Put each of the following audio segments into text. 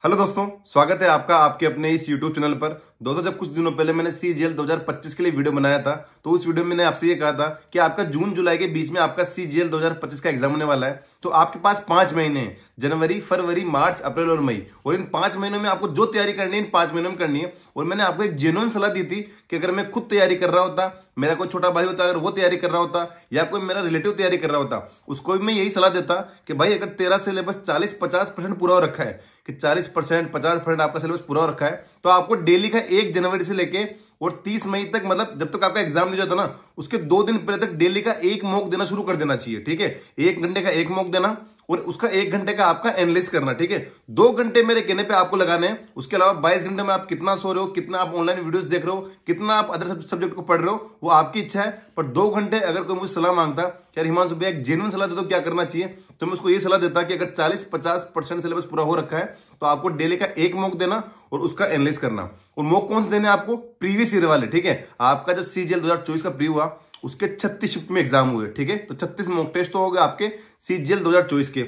Hello दोस्तों, स्वागत है आपका आपके अपने इस YouTube चैनल पर। दोस्तों, जब कुछ दिनों पहले मैंने CGL 2025 के लिए वीडियो बनाया था तो उस वीडियो में मैंने आपसे ये कहा था कि आपका जून जुलाई के बीच में आपका CGL 2025 का एग्जाम होने वाला है। तो आपके पास 5 महीने हैं, जनवरी, फरवरी, मार्च, अप्रैल और मई। और इन 5 महीनों में आपको जो तैयारी करनी है इन 5 महीनों में करनी है। और मैंने आपको एक जेन्युइन सलाह दी थी कि अगर मैं खुद तैयारी कर रहा होता, मेरा कोई छोटा भाई होता, अगर वो तैयारी कर रहा होता या कोई मेरा रिलेटिव तैयारी कर रहा होता, उसको भी मैं यही सलाह देता कि भाई अगर तेरा सिलेबस 40-50% पूरा हो रखा है, कि 40% 50% आपका सिलेबस पूरा हो रखा है, तो आपको डेली का 1 जनवरी से लेके और 30 मई तक, मतलब जब तक आपका एग्जाम नहीं जाता ना, उसके 2 दिन पहले तक डेली का 1 मॉक देना शुरू कर देना चाहिए। ठीक है, 1 घंटे का 1 मॉक देना और उसका 1 घंटे का आपका एनालिसिस करना। ठीक है, 2 घंटे मेरे कहने पे आपको लगाने हैं। उसके अलावा 22 घंटे में आप कितना सो रहे हो, कितना आप ऑनलाइन वीडियोस देख रहे हो, कितना आप अदर सब्जेक्ट को पढ़ रहे हो, वो आपकी इच्छा है। पर 2 घंटे अगर कोई मुझे सलाह मांगता यार हिमांशु भैया एक जेन्युइन सलाह दे दो क्या करना चाहिए, तो मैं उसको ये सलाह देता कि अगर 40-50% सिलेबस पूरा हो रखा है तो आपको डेली का 1 मॉक देना और उसका एनालिसिस करना। और मॉक कौन से देने आपको? प्रीवियस ईयर वाले। ठीक है, आपका जो CGL 2024 का प्री हुआ उसके 36 शिफ्ट में एग्जाम हुए। ठीक है, तो 36 मॉक टेस्ट तो हो गए आपके CGL 2024 के।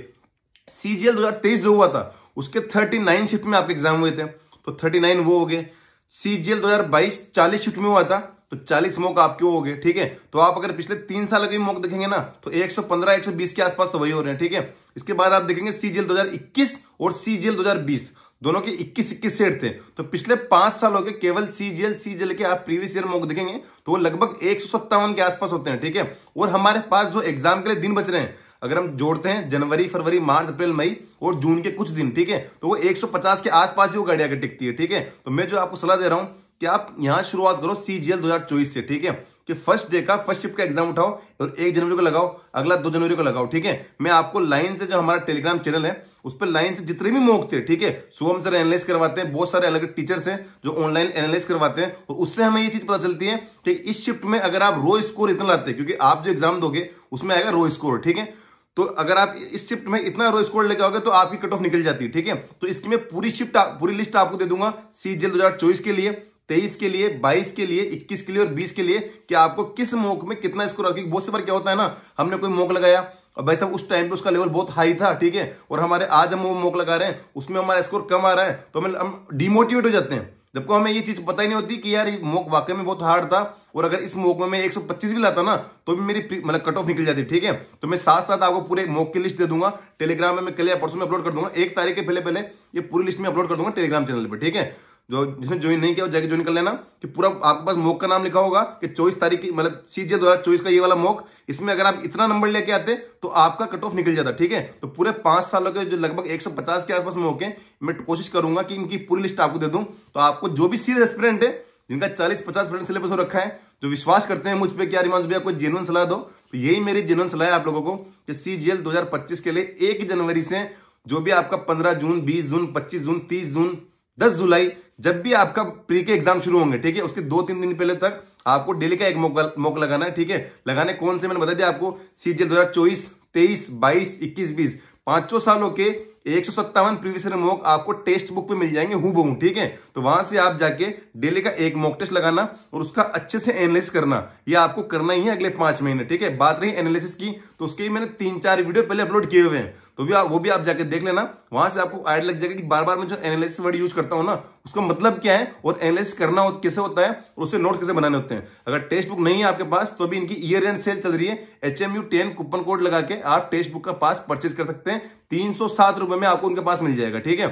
CGL 2023 जो हुआ था उसके 39 शिफ्ट में आपके एग्जाम हुए थे, तो 39 वो हो गए। CGL 2022 40 शिफ्ट में हुआ था, तो 40 मॉक आपके हो गए। ठीक है, तो आप अगर पिछले 3 साल के मॉक देखेंगे ना तो 115-120 के आसपास तो वही हो रहे हैं। ठीक है, इसके बाद आप देखेंगे CGL 2021 और CGL 2020 दोनों के 21-21 सेट थे। तो पिछले 5 सालों के केवल CGL के आप प्रीवियस ईयर मॉक देखेंगे तो वो लगभग 157 के आसपास होते हैं। ठीक है, और हमारे पास जो एग्जाम के लिए दिन बच रहे हैं, अगर हम जोड़ते हैं जनवरी, फरवरी, मार्च, अप्रैल, मई और जून के कुछ दिन, ठीक है, तो वो 150 के आसपास ही वो गाड़ी आकर टिकती है। ठीक है, तो मैं जो आपको सलाह दे रहा हूं कि आप यहां शुरुआत करो CGL 2024 से। ठीक है, कि फर्स्ट डे का फर्स्ट शिफ्ट का एग्जाम उठाओ और 1 जनवरी को लगाओ, अगला 2 जनवरी को लगाओ। ठीक है, मैं आपको लाइन से, जो हमारा टेलीग्राम चैनल है उस पर लाइन से जितने भी मॉक थे, ठीक है, शुभम सर एनालाइज करवाते हैं, बहुत सारे अलग टीचर्स हैं जो ऑनलाइन एनालाइज करवाते हैं, और उससे हमें ये चीज पता चलती है कि इस शिफ्ट में अगर आप रो स्कोर इतना लाते हैं, क्योंकि आप जो एग्जाम दोगे उसमें आएगा रो स्कोर। ठीक है, तो अगर आप इस शिफ्ट में इतना रो स्कोर लेके आओगे तो आपकी कट ऑफ निकल जाती है। ठीक है, तो इसकी मैं पूरी लिस्ट आपको दे दूंगा CGL 2024 के लिए, 23 के लिए, 22 के लिए, 21 के लिए और 20 के लिए, कि आपको किस मॉक में कितना स्कोर। बहुत से बार क्या होता है ना, हमने कोई मॉक लगाया और भाई साहब उस टाइम पे उसका लेवल बहुत हाई था, ठीक है, और हमारे आज हम वो मॉक लगा रहे हैं उसमें हमारा स्कोर कम आ रहा है, तो हम डिमोटिवेट हो जाते हैं, जबकि हमें ये चीज पता ही नहीं होती कि यार ये मॉक वाकई में बहुत हार्ड था, और अगर इस मॉक में मैं 125 भी लाता ना तो भी मेरी मतलब कट ऑफ निकल जाती। ठीक है, तो मैं साथ साथ आपको पूरे मॉक की लिस्ट दे दूंगा टेलीग्राम में, मैं कल या परसों में अपलोड कर दूंगा, 1 तारीख के पहले ये पूरी लिस्ट में अपलोड कर दूंगा टेलीग्राम चैनल पर। ठीक है, जो जिसने ज्वाइन नहीं किया वो जाके ज्वाइन कर लेना, कि पूरा आपके पास मॉक का नाम लिखा होगा कि 24 तारीख की, मतलब CGL 2024 का ये वाला मॉक, इसमें अगर आप इतना नंबर लेके आते तो आपका कट ऑफ निकल जाता। ठीक है, तो पूरे 5 सालों के जो लगभग 150 के आसपास मॉक है, मैं कोशिश करूंगा कि इनकी पूरी लिस्ट आपको दे दूं, तो आपको जो भी सीरियस एस्पिरेंट है जिनका 40-50% सिलेबस हो रखा है, जो विश्वास करते हैं मुझ पे कि यार हिमांशु भैया कोई जेन्युइन सलाह दो, तो यही मेरी जेन्युइन सलाह है आप लोगों को कि CGL 2025 के लिए 1 जनवरी से जो भी आपका 15 जून, 20 जून, 25 जून, 30 जून, 10 जुलाई, जब भी आपका प्री के एग्जाम शुरू होंगे, ठीक है, उसके 2-3 दिन पहले तक आपको डेली का 1 मॉक लगाना है। ठीक है, लगाने कौन से मैंने बता दिया आपको, CGL 2024, 23, 22, 21, 20, 5 सालों के 157 प्रीवियस ईयर मॉक आपको टेक्स्ट बुक पे मिल जाएंगे हूबहू। ठीक है, तो वहां से आप जाके डेली का 1 मॉक टेस्ट लगाना और उसका अच्छे से एनालिसिस करना, ये आपको करना ही है अगले 5 महीने। ठीक है, बात रही एनालिसिस की, तो उसके मैंने 3-4 वीडियो पहले अपलोड किए हुए हैं, तो वो भी आप जाके देख लेना, वहां से आपको आइडिया लग जाएगा कि बार बार मैं जो एनालिसिस वर्ड यूज करता हूं ना उसका मतलब क्या है और एनालिसिस करना कैसे होता है और उससे नोट कैसे बनाने होते हैं। अगर टेक्स्ट बुक नहीं है आपके पास तो भी इनकी ईयर एंड सेल चल रही है, HMU10 कूपन कोड लगा के आप टेक्स्ट बुक का पास परचेज कर सकते हैं, 307 रुपए में आपको उनके पास मिल जाएगा। ठीक है,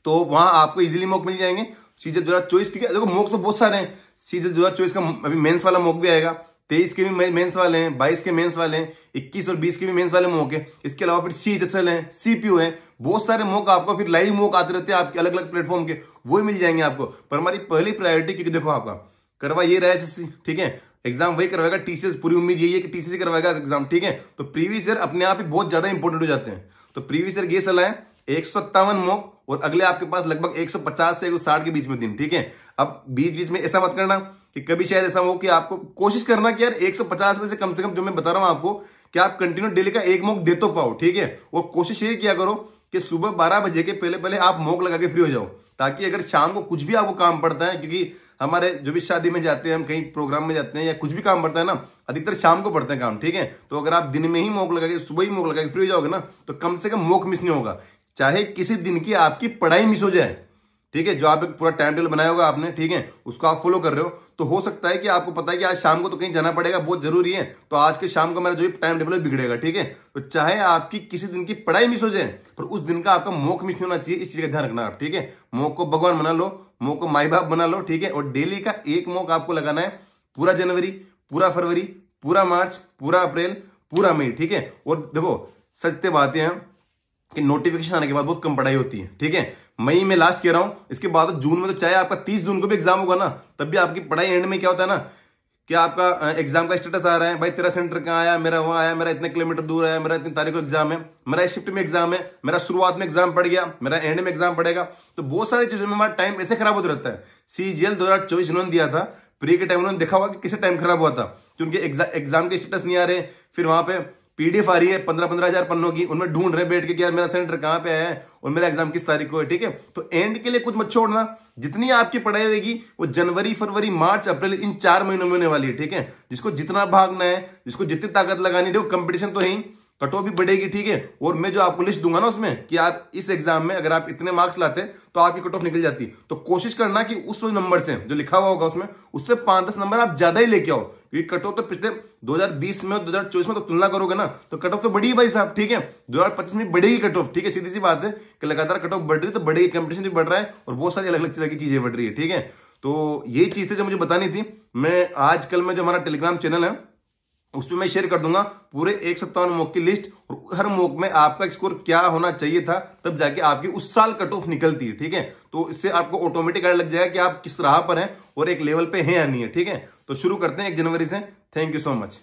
तो वहां आपको इजीली मॉक मिल जाएंगे CGL 2024। ठीक है, देखो मॉक तो बहुत सारे हैं, CGL 2024 का अभी मेंस वाला मॉक भी आएगा, 23 के भी मेंस वाले हैं, 22 के मेंस वाले हैं, 21 और 20 के भी मेंस वाले मॉक है। इसके अलावा फिर CHSL है, CPU है, बहुत सारे मॉक आपको, फिर लाइव मॉक आते रहते हैं आपके अलग अलग प्लेटफॉर्म के, वो मिल जाएंगे आपको। पर हमारी पहली प्रायोरिटी, क्योंकि देखो आपका करवा ये रहा है SSC, ठीक है, एग्जाम वही करवाएगा, TCS, पूरी उम्मीद यही है कि TCS करवाएगा एग्जाम। ठीक है, तो प्रीवियस ईयर अपने आप ही बहुत ज्यादा इंपॉर्टेंट हो जाते हैं, तो प्रीवियस ईयर ये सलाह है 157 मॉक और अगले आपके पास लगभग 150 से 160 के बीच में दिन। ठीक है, अब बीच में ऐसा मत करना कि कभी शायद ऐसा हो कि आपको कोशिश करना कि यार 150 में से कम जो मैं बता रहा हूं आपको, कि आप कंटिन्यू डेली का 1 मॉक दे तो पाओ। ठीक है, और कोशिश ये किया करो कि सुबह 12 बजे के पहले आप मॉक लगा के फ्री हो जाओ, ताकि अगर शाम को कुछ भी आपको काम पड़ता है, क्योंकि हमारे जो भी शादी में जाते हैं, हम कहीं प्रोग्राम में जाते हैं या कुछ भी काम पड़ता है ना, अधिकतर शाम को पड़ते हैं काम। ठीक है, तो अगर आप दिन में ही मॉक लगा के, सुबह ही मॉक लगा के फ्री हो जाओगे ना, तो कम से कम मॉक मिस नहीं होगा। चाहे किसी दिन की आपकी पढ़ाई मिस हो जाए, ठीक है, जो आप एक पूरा टाइम टेबल बनाया होगा आपने, ठीक है, उसको आप फॉलो कर रहे हो, तो हो सकता है कि आपको पता है कि आज शाम को तो कहीं जाना पड़ेगा, बहुत जरूरी है, तो आज के शाम को मेरा जो टाइम टेबल बिगड़ेगा, ठीक है। तो चाहे आपकी किसी दिन की पढ़ाई मिस हो जाए, पर उस दिन का आपका मॉक मिस नहीं होना चाहिए, इस चीज का ध्यान रखना आप, ठीक है। मॉक को भगवान बना लो, मॉक को माई बाप बना लो, ठीक है, और डेली का एक मॉक आपको लगाना है, पूरा जनवरी, पूरा फरवरी, पूरा मार्च, पूरा अप्रैल, पूरा मई, ठीक है। और देखो सत्य बातें हैं कि नोटिफिकेशन आने के बाद बहुत कम पढ़ाई होती है, ठीक है। मई में लास्ट कह रहा हूं, इसके बाद तो जून में तो चाहे आपका 30 जून को भी एग्जाम होगा ना, तब भी आपकी पढ़ाई एंड में क्या होता है ना, कि आपका एग्जाम का स्टेटस आ रहा है, भाई तेरा सेंटर कहाँ आया, मेरा वहां आया, मेरा इतने किलोमीटर दूर आया, मेरा इतनी तारीख को एग्जाम है, मेरा शिफ्ट में एग्जाम है, मेरा शुरुआत में एग्जाम पड़ गया, मेरा एंड में एग्जाम पड़ेगा। तो बहुत सारी चीजों में हमारा टाइम ऐसे खराब होता रहता है। CGL 2024 इन्होंने दिया था, प्री के टाइम उन्होंने देखा होगा कि किसे टाइम खराब हुआ था, क्योंकि एग्जाम के स्टेटस नहीं आ रहे, फिर वहां पे PDF आ रही है 15-15 हजार पन्नों की, उनमें ढूंढ रहे बैठ के कि यार मेरा सेंटर कहाँ पे आया है और मेरा एग्जाम किस तारीख को है, ठीक है। तो एंड के लिए कुछ मत छोड़ना, जितनी आपकी पढ़ाई होगी वो जनवरी, फरवरी, मार्च, अप्रैल, इन 4 महीनों में होने वाली है, ठीक है। जिसको जितना भागना है, जिसको जितनी ताकत लगानी है, देखो कंपटीशन तो है ही, कट ऑफ भी बढ़ेगी, ठीक है। और मैं जो आपको लिस्ट दूंगा ना उसमें कि यार इस एग्जाम में अगर आप इतने मार्क्स लाते तो आपकी कट ऑफ निकल जाती, तो कोशिश करना कि उस नंबर से जो लिखा हुआ होगा उसमें, उससे 5-10 नंबर आप ज्यादा ही लेके आओ, क्योंकि कट ऑफ तो पिछले 2020 में और 2024 में तो तुलना करोगे ना, तो कट ऑफ तो बढ़ी भाई साहब, ठीक है। 2025 में बढ़ेगी कट ऑफ, ठीक है, सीधी सी बात है कि लगातार कट ऑफ बढ़ रही है तो बढ़ेगी, कंपटीशन भी बढ़ रहा है और बहुत सारी अलग अलग तरह की चीजें बढ़ रही है, ठीक है। तो ये चीज थी जो मुझे बतानी थी। मैं आजकल में जो हमारा टेलीग्राम चैनल है उसमें मैं शेयर कर दूंगा पूरे 157 मॉक की लिस्ट, और हर मॉक में आपका स्कोर क्या होना चाहिए था, तब जाके आपकी उस साल कट ऑफ निकलती है, ठीक है। तो इससे आपको ऑटोमेटिक आइडिया लग जाएगा कि आप किस राह पर हैं और एक लेवल पे हैं या नहीं है, ठीक है। तो शुरू करते हैं 1 जनवरी से। Thank you so much.